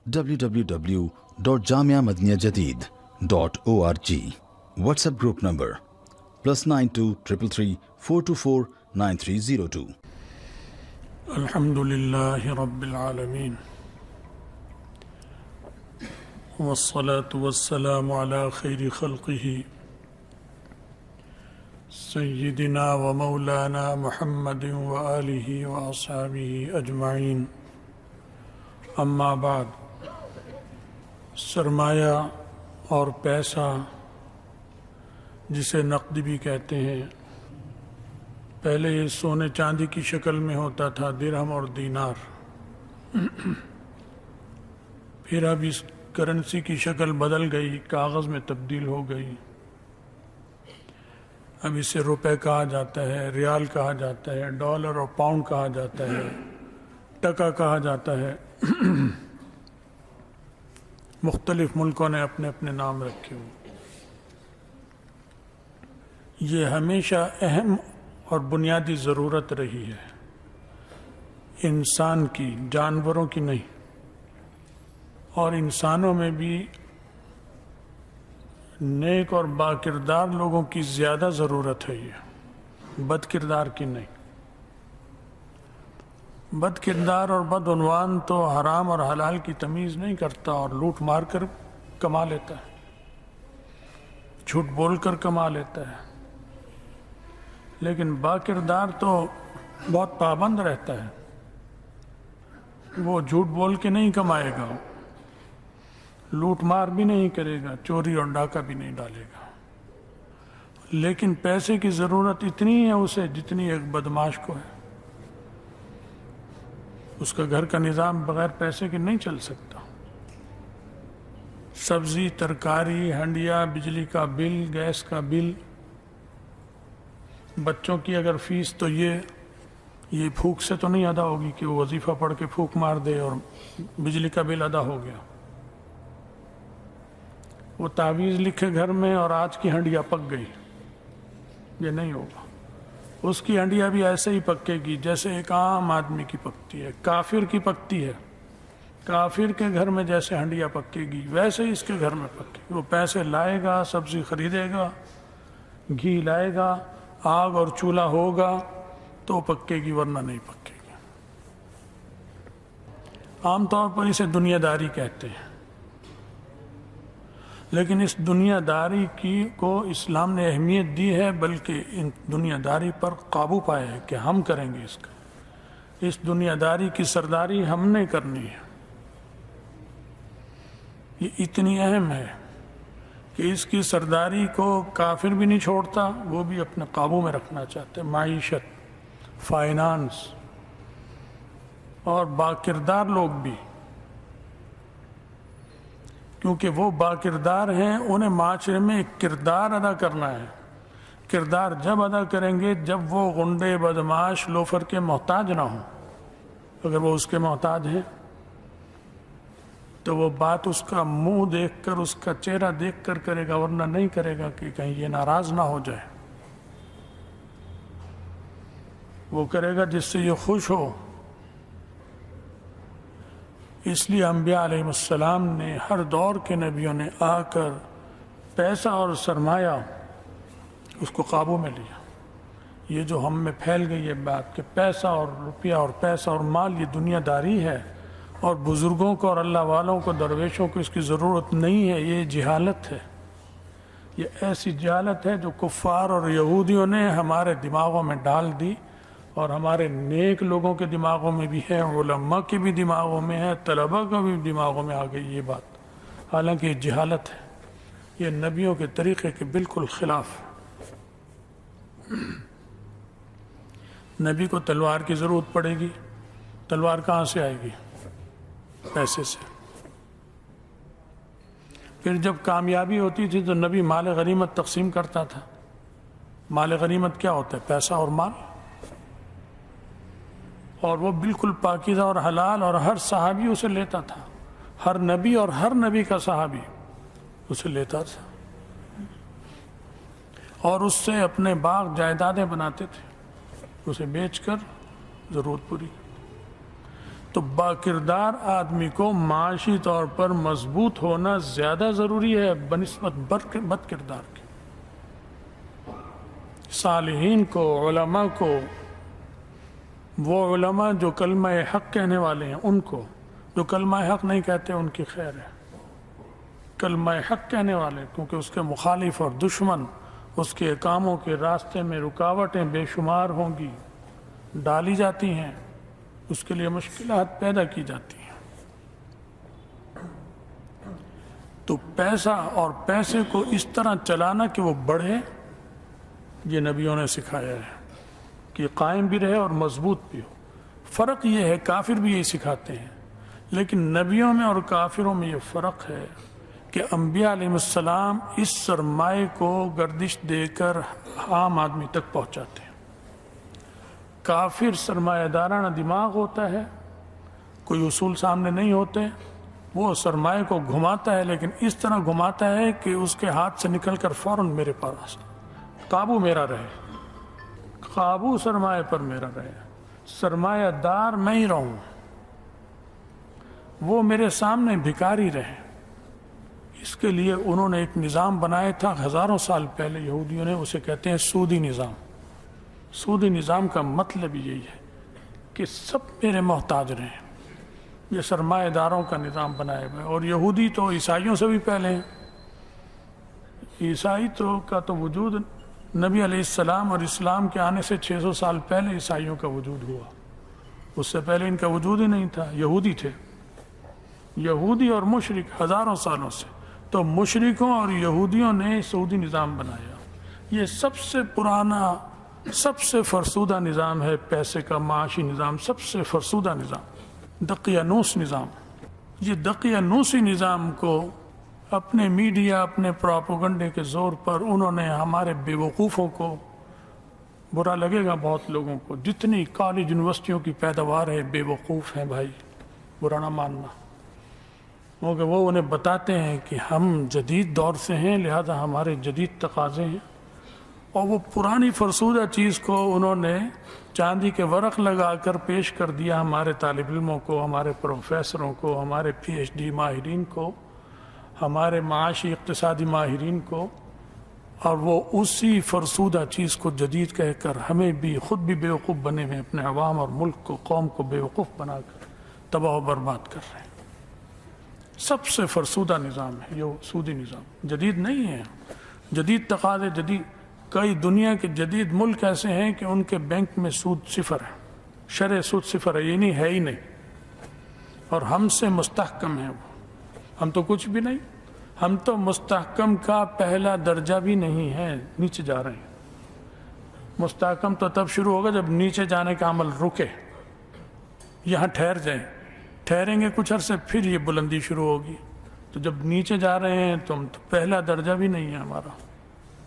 www.jamiamadiniyajadid.org. WhatsApp group number +92 333 424 9302. الحمدللہ رب العالمین والصلاة والسلام على خیر خلقہ سیدنا و مولانا محمد وآلہ واصحابہ اجمعین. اما بعد، سرمایہ اور پیسہ جسے نقد بھی کہتے ہیں، پہلے یہ سونے چاندی کی شکل میں ہوتا تھا، درہم اور دینار. پھر اب اس کرنسی کی شکل بدل گئی، کاغذ میں تبدیل ہو گئی. اب اسے روپے کہا جاتا ہے، ریال کہا جاتا ہے، ڈالر اور پاؤنڈ کہا جاتا ہے، ٹکا کہا جاتا ہے. مختلف ملکوں نے اپنے اپنے نام رکھے ہوئے. یہ ہمیشہ اہم اور بنیادی ضرورت رہی ہے انسان کی، جانوروں کی نہیں. اور انسانوں میں بھی نیک اور با کردار لوگوں کی زیادہ ضرورت ہے، یہ بد کردار کی نہیں. بد کردار اور بد عنوان تو حرام اور حلال کی تمیز نہیں کرتا اور لوٹ مار کر کما لیتا ہے، جھوٹ بول کر کما لیتا ہے. لیکن با کردار تو بہت پابند رہتا ہے، وہ جھوٹ بول کے نہیں کمائے گا، لوٹ مار بھی نہیں کرے گا، چوری اور ڈاکہ بھی نہیں ڈالے گا. لیکن پیسے کی ضرورت اتنی ہے اسے جتنی ایک بدمعاش کو ہے. اس کا گھر کا نظام بغیر پیسے کے نہیں چل سکتا. سبزی، ترکاری، ہنڈیا، بجلی کا بل، گیس کا بل، بچوں کی اگر فیس تو یہ پھونک سے تو نہیں ادا ہوگی کہ وہ وظیفہ پڑھ کے پھونک مار دے اور بجلی کا بل ادا ہو گیا. وہ تعویذ لکھے گھر میں اور آج کی ہنڈیا پک گئی، یہ نہیں ہوگا. اس کی ہنڈیا بھی ایسے ہی پکے گی جیسے ایک عام آدمی کی پکتی ہے، کافر کی پکتی ہے. کافر کے گھر میں جیسے ہنڈیا پکے گی ویسے ہی اس کے گھر میں پکے گی. وہ پیسے لائے گا، سبزی خریدے گا، گھی لائے گا، آگ اور چولہا ہوگا تو پکے گی، ورنہ نہیں پکے گی. عام طور پر اسے دنیا داری کہتے ہیں، لیکن اس دنیا داری کو اسلام نے اہمیت دی ہے، بلکہ ان دنیا داری پر قابو پایا ہے کہ ہم کریں گے اس کا. اس دنیا داری کی سرداری ہم نے کرنی ہے. یہ اتنی اہم ہے کہ اس کی سرداری کو کافر بھی نہیں چھوڑتا، وہ بھی اپنے قابو میں رکھنا چاہتے. معیشت، فائنانس اور باکردار لوگ بھی، کیونکہ وہ باکردار ہیں، انہیں معاشرے میں ایک کردار ادا کرنا ہے. کردار جب ادا کریں گے جب وہ غنڈے، بدمعاش، لوفر کے محتاج نہ ہوں. اگر وہ اس کے محتاج ہیں تو وہ بات اس کا منہ دیکھ کر، اس کا چہرہ دیکھ کر کرے گا، ورنہ نہیں کرے گا کہ کہیں یہ ناراض نہ ہو جائے. وہ کرے گا جس سے یہ خوش ہو. اس لیے انبیاء علیہ السلام نے، ہر دور کے نبیوں نے آ کر پیسہ اور سرمایہ اس کو قابو میں لیا. یہ جو ہم میں پھیل گئی ہے بات کہ پیسہ اور روپیہ اور پیسہ اور مال یہ دنیا داری ہے اور بزرگوں کو اور اللہ والوں کو، درویشوں کو اس کی ضرورت نہیں ہے، یہ جہالت ہے. یہ ایسی جہالت ہے جو کفار اور یہودیوں نے ہمارے دماغوں میں ڈال دی، اور ہمارے نیک لوگوں کے دماغوں میں بھی ہے، علماء کے بھی دماغوں میں ہے، طلباء کے بھی دماغوں میں آ گئی یہ بات. حالانکہ یہ جہالت ہے، یہ نبیوں کے طریقے کے بالکل خلاف. نبی کو تلوار کی ضرورت پڑے گی، تلوار کہاں سے آئے گی؟ پیسے سے. پھر جب کامیابی ہوتی تھی تو نبی مال غنیمت تقسیم کرتا تھا. مال غنیمت کیا ہوتا ہے؟ پیسہ اور مال. اور وہ بالکل پاکیزہ اور حلال، اور ہر صحابی اسے لیتا تھا. ہر نبی اور ہر نبی کا صحابی اسے لیتا تھا، اور اس سے اپنے باغ جائیدادیں بناتے تھے، اسے بیچ کر ضرورت پوری. تو باکردار آدمی کو معاشی طور پر مضبوط ہونا زیادہ ضروری ہے بنسبت بد کردار کے۔ صالحین کو، علماء کو، وہ علماء جو کلمہ حق کہنے والے ہیں ان کو، جو کلمہ حق نہیں کہتے ان کی خیر ہے۔ کلمہ حق کہنے والے، کیونکہ اس کے مخالف اور دشمن، اس کے کاموں کے راستے میں رکاوٹیں بے شمار ہوں گی، ڈالی جاتی ہیں، اس کے لیے مشکلات پیدا کی جاتی ہیں۔ تو پیسہ اور پیسے کو اس طرح چلانا کہ وہ بڑھے، یہ نبیوں نے سکھایا ہے کہ قائم بھی رہے اور مضبوط بھی ہو۔ فرق یہ ہے، کافر بھی یہی سکھاتے ہیں، لیکن نبیوں میں اور کافروں میں یہ فرق ہے کہ انبیاء علیہ السلام اس سرمایہ کو گردش دے کر عام آدمی تک پہنچاتے ہیں۔ کافر سرمایہ دارانہ دماغ ہوتا ہے، کوئی اصول سامنے نہیں ہوتے، وہ سرمایہ کو گھماتا ہے، لیکن اس طرح گھماتا ہے کہ اس کے ہاتھ سے نکل کر فوراً میرے پاس قابو میرا رہے، قابو سرمایہ پر میرا رہے، سرمایہ دار میں ہی رہوں، وہ میرے سامنے بھکاری رہے۔ اس کے لیے انہوں نے ایک نظام بنایا تھا ہزاروں سال پہلے، یہودیوں نے، اسے کہتے ہیں سودی نظام۔ سودی نظام کا مطلب یہی ہے کہ سب میرے محتاج رہیں، یہ سرمایہ داروں کا نظام بنایا گیا۔ اور یہودی تو عیسائیوں سے بھی پہلے ہیں، عیسائی کا تو وجود نبی علیہ السلام اور اسلام کے آنے سے 600 سال پہلے عیسائیوں کا وجود ہوا، اس سے پہلے ان کا وجود ہی نہیں تھا، یہودی تھے، یہودی اور مشرک ہزاروں سالوں سے۔ تو مشرکوں اور یہودیوں نے سعودی نظام بنایا، یہ سب سے پرانا، سب سے فرسودہ نظام ہے، پیسے کا معاشی نظام، سب سے فرسودہ نظام، دقیانوس نظام۔ یہ دقیانوسی نظام کو اپنے میڈیا، اپنے پروپیگنڈے کے زور پر انہوں نے ہمارے بے وقوفوں کو، برا لگے گا بہت لوگوں کو، جتنی کالج یونیورسٹیوں کی پیداوار ہے بے وقوف ہیں بھائی، برا نہ ماننا، کیونکہ وہ انہیں بتاتے ہیں کہ ہم جدید دور سے ہیں، لہذا ہمارے جدید تقاضے ہیں، اور وہ پرانی فرسودہ چیز کو انہوں نے چاندی کے ورق لگا کر پیش کر دیا ہمارے طالب علموں کو، ہمارے پروفیسروں کو، ہمارے پی ایچ ڈی ماہرین کو، ہمارے معاشی اقتصادی ماہرین کو، اور وہ اسی فرسودہ چیز کو جدید کہہ کر ہمیں بھی، خود بھی بیوقوف بنے ہوئے، اپنے عوام اور ملک کو، قوم کو بیوقوف بنا کر تباہ و برباد کر رہے ہیں۔ سب سے فرسودہ نظام ہے یہ سودی نظام، جدید نہیں ہے۔ جدید تقاضے، جدید، کئی دنیا کے جدید ملک ایسے ہیں کہ ان کے بینک میں سود صفر ہے، شرح سود صفر ہے، یہ نہیں ہے ہی نہیں، اور ہم سے مستحکم ہے وہ، ہم تو کچھ بھی نہیں، ہم تو مستحکم کا پہلا درجہ بھی نہیں ہے، نیچے جا رہے ہیں۔ مستحکم تو تب شروع ہوگا جب نیچے جانے کا عمل رکے، یہاں ٹھہر جائیں، ٹھہریں گے کچھ عرصے، پھر یہ بلندی شروع ہوگی۔ تو جب نیچے جا رہے ہیں تو ہم تو پہلا درجہ بھی نہیں ہے ہمارا،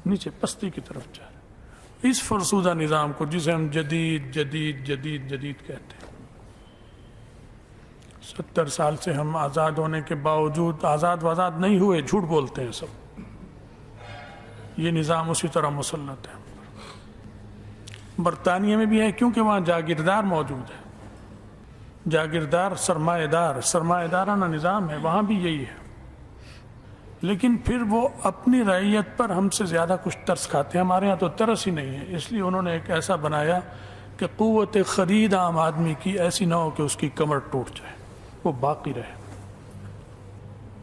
نیچے پستی کی طرف جا رہے ہیں۔ اس فرسودہ نظام کو جسے ہم جدید جدید جدید جدید کہتے ہیں، 70 سال سے ہم آزاد ہونے کے باوجود آزاد نہیں ہوئے، جھوٹ بولتے ہیں سب، یہ نظام اسی طرح مسلط ہے۔ برطانیہ میں بھی ہے، کیونکہ وہاں جاگیردار موجود ہے، جاگیردار سرمایہ دارانہ نظام ہے، وہاں بھی یہی ہے، لیکن پھر وہ اپنی رعیت پر ہم سے زیادہ کچھ ترس کھاتے ہیں، ہمارے ہاں تو ترس ہی نہیں ہے۔ اس لیے انہوں نے ایک ایسا بنایا کہ قوت خرید عام آدمی کی ایسی نہ ہو کہ اس کی کمر ٹوٹ جائے، وہ باقی رہے،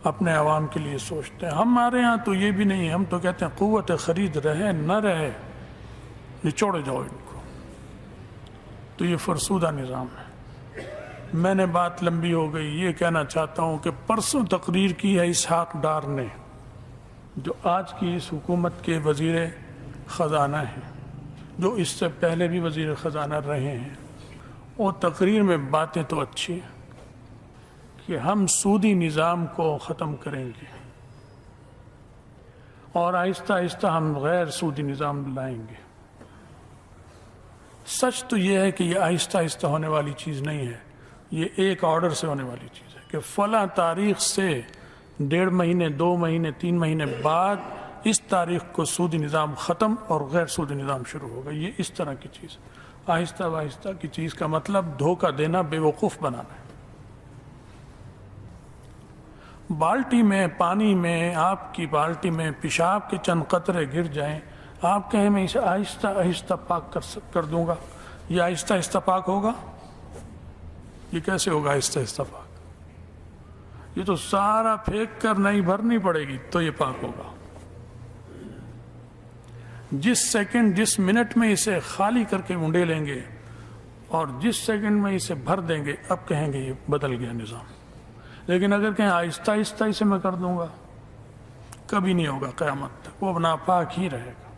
اپنے عوام کے لیے سوچتے ہیں۔ ہمارے ہاں تو یہ بھی نہیں ہے، ہم تو کہتے ہیں قوت خرید رہے نہ رہے، نچوڑے جاؤ ان کو۔ تو یہ فرسودہ نظام ہے۔ میں نے بات لمبی ہو گئی، یہ کہنا چاہتا ہوں کہ پرسوں تقریر کی ہے اسحاق ڈار نے، جو آج کی اس حکومت کے وزیر خزانہ ہیں، جو اس سے پہلے بھی وزیر خزانہ رہے ہیں۔ وہ تقریر میں باتیں تو اچھی ہیں کہ ہم سودی نظام کو ختم کریں گے اور آہستہ آہستہ ہم غیر سودی نظام لائیں گے۔ سچ تو یہ ہے کہ یہ آہستہ آہستہ ہونے والی چیز نہیں ہے، یہ ایک آرڈر سے ہونے والی چیز ہے کہ فلاں تاریخ سے 1.5 مہینے 2 مہینے 3 مہینے بعد اس تاریخ کو سودی نظام ختم اور غیر سودی نظام شروع ہوگا۔ یہ اس طرح کی چیز، آہستہ آہستہ کی چیز کا مطلب دھوکہ دینا، بے وقوف بنانا ہے۔ بالٹی میں پانی میں آپ کی بالٹی میں پیشاب کے چند قطرے گر جائیں، آپ کہیں میں اسے آہستہ آہستہ پاک کر دوں گا، یہ آہستہ آہستہ پاک ہوگا؟ یہ کیسے ہوگا آہستہ آہستہ پاک؟ یہ تو سارا پھینک کر نہیں بھرنی پڑے گی تو یہ پاک ہوگا۔ جس سیکنڈ جس منٹ میں اسے خالی کر کے منڈے لیں گے اور جس سیکنڈ میں اسے بھر دیں گے، اب کہیں گے یہ بدل گیا نظام۔ لیکن اگر کہیں آہستہ آہستہ اسے میں کر دوں گا، کبھی نہیں ہوگا قیامت تک، وہ ناپاک ہی رہے گا۔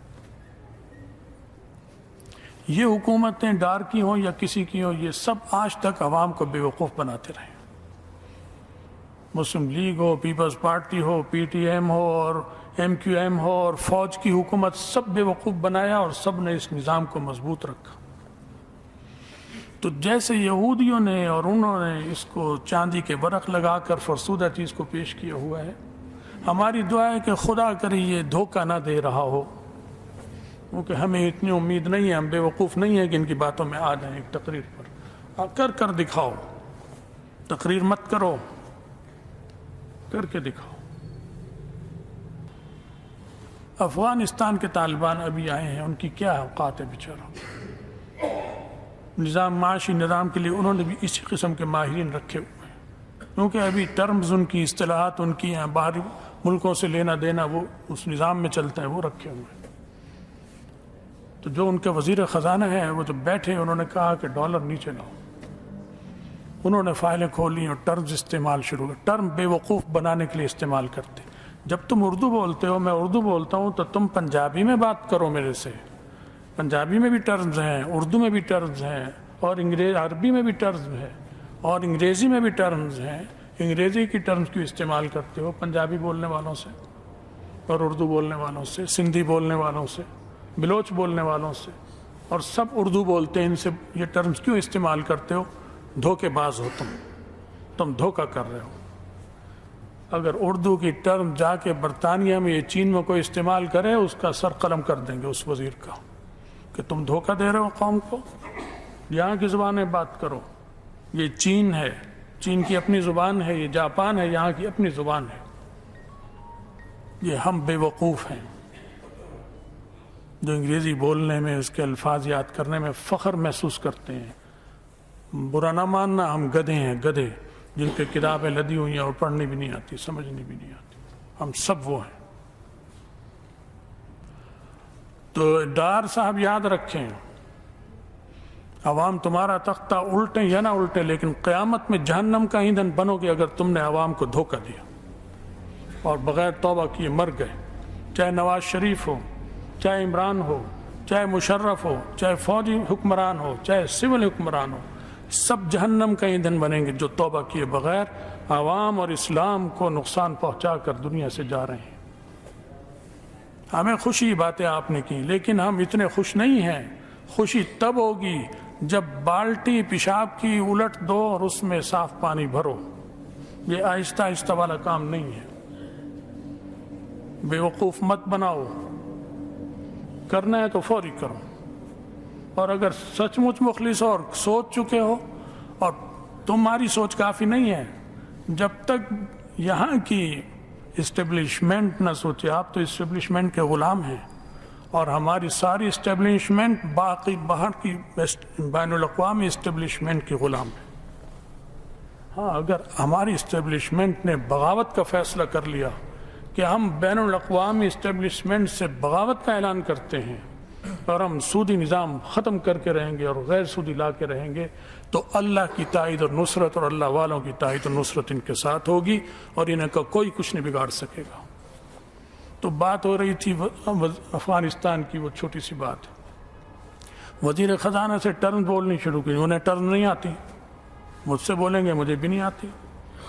یہ حکومتیں ڈار کی ہوں یا کسی کی ہوں، یہ سب آج تک عوام کو بے وقوف بناتے رہے۔ مسلم لیگ ہو، پیپلز پارٹی ہو، پی ٹی ایم ہو اور ایم کیو ایم ہو اور فوج کی حکومت، سب بے وقوف بنایا اور سب نے اس نظام کو مضبوط رکھا۔ تو جیسے یہودیوں نے اور انہوں نے اس کو چاندی کے ورق لگا کر فرسودہ چیز کو پیش کیا ہوا ہے، ہماری دعا ہے کہ خدا کرے یہ دھوکہ نہ دے رہا ہو، کیونکہ ہمیں اتنی امید نہیں ہے، ہم بے وقوف نہیں ہیں کہ ان کی باتوں میں آ جائیں۔ ایک تقریر پر کر دکھاؤ، تقریر مت کرو، کر کے دکھاؤ۔ افغانستان کے طالبان ابھی آئے ہیں، ان کی کیا اوقات ہے بیچارہ؟ نظام معاشی نظام کے لیے انہوں نے بھی اسی قسم کے ماہرین رکھے ہوئے ہیں، کیونکہ ابھی ٹرمز ان کی، اصطلاحات ان کی ہیں، باہری ملکوں سے لینا دینا وہ اس نظام میں چلتا ہے، وہ رکھے ہوئے ہیں۔ تو جو ان کے وزیر خزانہ ہیں وہ جب بیٹھے انہوں نے کہا کہ ڈالر نیچے لاؤ، انہوں نے فائلیں کھولی اور ٹرمز استعمال شروع کر۔ ٹرم بے وقوف بنانے کے لیے استعمال کرتے۔ جب تم اردو بولتے ہو، میں اردو بولتا ہوں، تو تم پنجابی میں بات کرو میرے سے۔ پنجابی میں بھی ٹرمز ہیں، اردو میں بھی ٹرمز ہیں، اور عربی میں بھی ٹرمز ہیں، اور انگریزی میں بھی ٹرمز ہیں۔ انگریزی کی ٹرمز کیوں استعمال کرتے ہو پنجابی بولنے والوں سے اور اردو بولنے والوں سے، سندھی بولنے والوں سے، بلوچ بولنے والوں سے، اور سب اردو بولتے ہیں، ان سے یہ ٹرمز کیوں استعمال کرتے ہو؟ دھوکے باز ہو تم دھوکہ کر رہے ہو۔ اگر اردو کی ٹرم جا کے برطانیہ میں، یہ چین میں کوئی استعمال کرے، اس کا سر قلم کر دیں گے اس وزیر کا، کہ تم دھوکہ دے رہے ہو قوم کو، یہاں کی زبان میں بات کرو۔ یہ چین ہے، چین کی اپنی زبان ہے، یہ جاپان ہے، یہاں کی اپنی زبان ہے۔ یہ ہم بے وقوف ہیں جو انگریزی بولنے میں، اس کے الفاظ یاد کرنے میں فخر محسوس کرتے ہیں۔ برا نہ ماننا، ہم گدھے ہیں، گدھے جن کے کتابیں لدی ہوئی ہیں اور پڑھنی بھی نہیں آتی، سمجھنی بھی نہیں آتی، ہم سب وہ ہیں۔ تو ڈار صاحب یاد رکھیں، عوام تمہارا تختہ الٹیں یا نہ الٹیں، لیکن قیامت میں جہنم کا ایندھن بنو گے اگر تم نے عوام کو دھوکہ دیا اور بغیر توبہ کیے مر گئے۔ چاہے نواز شریف ہو، چاہے عمران ہو، چاہے مشرف ہو، چاہے فوجی حکمران ہو، چاہے سول حکمران ہو، سب جہنم کا ایندھن بنیں گے جو توبہ کیے بغیر عوام اور اسلام کو نقصان پہنچا کر دنیا سے جا رہے ہیں۔ ہمیں خوشی باتیں آپ نے کی، لیکن ہم اتنے خوش نہیں ہیں۔ خوشی تب ہوگی جب بالٹی پیشاب کی الٹ دو اور اس میں صاف پانی بھرو۔ یہ آہستہ آہستہ والا کام نہیں ہے۔ بے وقوف مت بناؤ، کرنا ہے تو فوری کرو۔ اور اگر سچ مچ مخلص ہو اور سوچ چکے ہو، اور تمہاری سوچ کافی نہیں ہے، جب تک یہاں کی اسٹیبلشمنٹ نہ سوچے، آپ تو اسٹیبلشمنٹ کے غلام ہیں، اور ہماری ساری اسٹیبلشمنٹ باقی باہر کی بین الاقوامی اسٹیبلشمنٹ کی غلام ہے۔ ہاں، اگر ہماری اسٹیبلشمنٹ نے بغاوت کا فیصلہ کر لیا کہ ہم بین الاقوامی اسٹیبلشمنٹ سے بغاوت کا اعلان کرتے ہیں اور ہم سودی نظام ختم کر کے رہیں گے اور غیر سودی لا کے رہیں گے، تو اللہ کی تائید اور نصرت اور اللہ والوں کی تائید اور نصرت ان کے ساتھ ہوگی، اور انہیں کا کوئی کچھ نہیں بگاڑ سکے گا۔ تو بات ہو رہی تھی افغانستان کی، وہ چھوٹی سی بات ہے۔ وزیر خزانہ سے ٹرم بولنی شروع کی، انہیں ٹرم نہیں آتی، مجھ سے بولیں گے مجھے بھی نہیں آتی،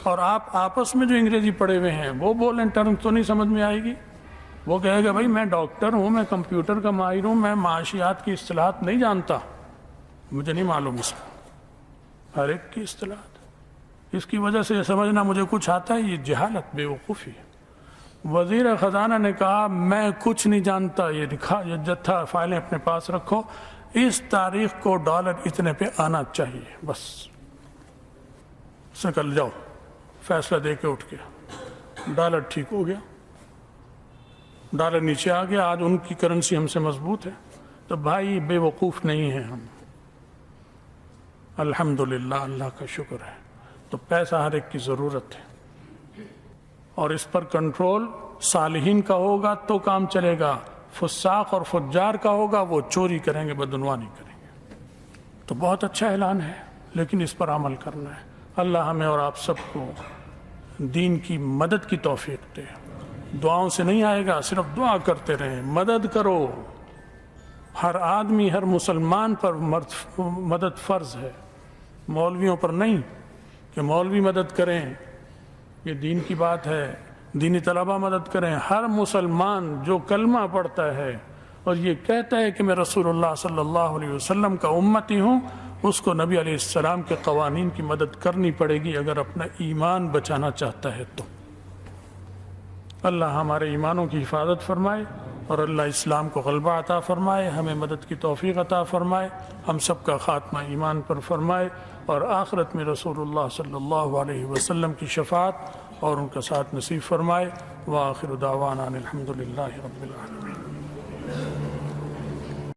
اور آپ آپس میں جو انگریزی پڑھے ہوئے ہیں وہ بولیں، ٹرم تو نہیں سمجھ میں آئے گی۔ وہ کہے گا بھائی میں ڈاکٹر ہوں، میں کمپیوٹر کا ماہر ہوں، میں معاشیات کی اصطلاحات نہیں جانتا، مجھے نہیں معلوم اس کا، ہر ایک کی اصطلاحات۔ اس کی وجہ سے یہ سمجھنا مجھے کچھ آتا ہے، یہ جہالت، بے وقوفی ہے۔ وزیر خزانہ نے کہا میں کچھ نہیں جانتا، یہ دکھا، یہ جتھا فائلیں اپنے پاس رکھو، اس تاریخ کو ڈالر اتنے پہ آنا چاہیے، بس سے کل جاؤ، فیصلہ دے کے اٹھ گیا۔ ڈالر ٹھیک ہو گیا، ڈالر نیچے آ گیا، آج ان کی کرنسی ہم سے مضبوط ہے، تو بھائی بے وقوف نہیں ہیں ہم، الحمدللہ، اللہ کا شکر ہے۔ تو پیسہ ہر ایک کی ضرورت ہے، اور اس پر کنٹرول صالحین کا ہوگا تو کام چلے گا، فساق اور فجار کا ہوگا، وہ چوری کریں گے، بدعنوانی کریں گے۔ تو بہت اچھا اعلان ہے، لیکن اس پر عمل کرنا ہے۔ اللہ ہمیں اور آپ سب کو دین کی مدد کی توفیق دے۔ دعاؤں سے نہیں آئے گا، صرف دعا کرتے رہیں، مدد کرو۔ ہر آدمی، ہر مسلمان پر مدد فرض ہے، مولویوں پر نہیں کہ مولوی مدد کریں، یہ دین کی بات ہے، دینی طلبہ مدد کریں۔ ہر مسلمان جو کلمہ پڑھتا ہے اور یہ کہتا ہے کہ میں رسول اللہ صلی اللہ علیہ وسلم کا امتی ہوں، اس کو نبی علیہ السلام کے قوانین کی مدد کرنی پڑے گی اگر اپنا ایمان بچانا چاہتا ہے تو۔ اللہ ہمارے ایمانوں کی حفاظت فرمائے، اور اللہ اسلام کو غلبہ عطا فرمائے، ہمیں مدد کی توفیق عطا فرمائے، ہم سب کا خاتمہ ایمان پر فرمائے، اور آخرت میں رسول اللہ صلی اللہ علیہ وسلم کی شفاعت اور ان کا ساتھ نصیب فرمائے۔ وآخر دعوانا الحمدللہ رب العالمین۔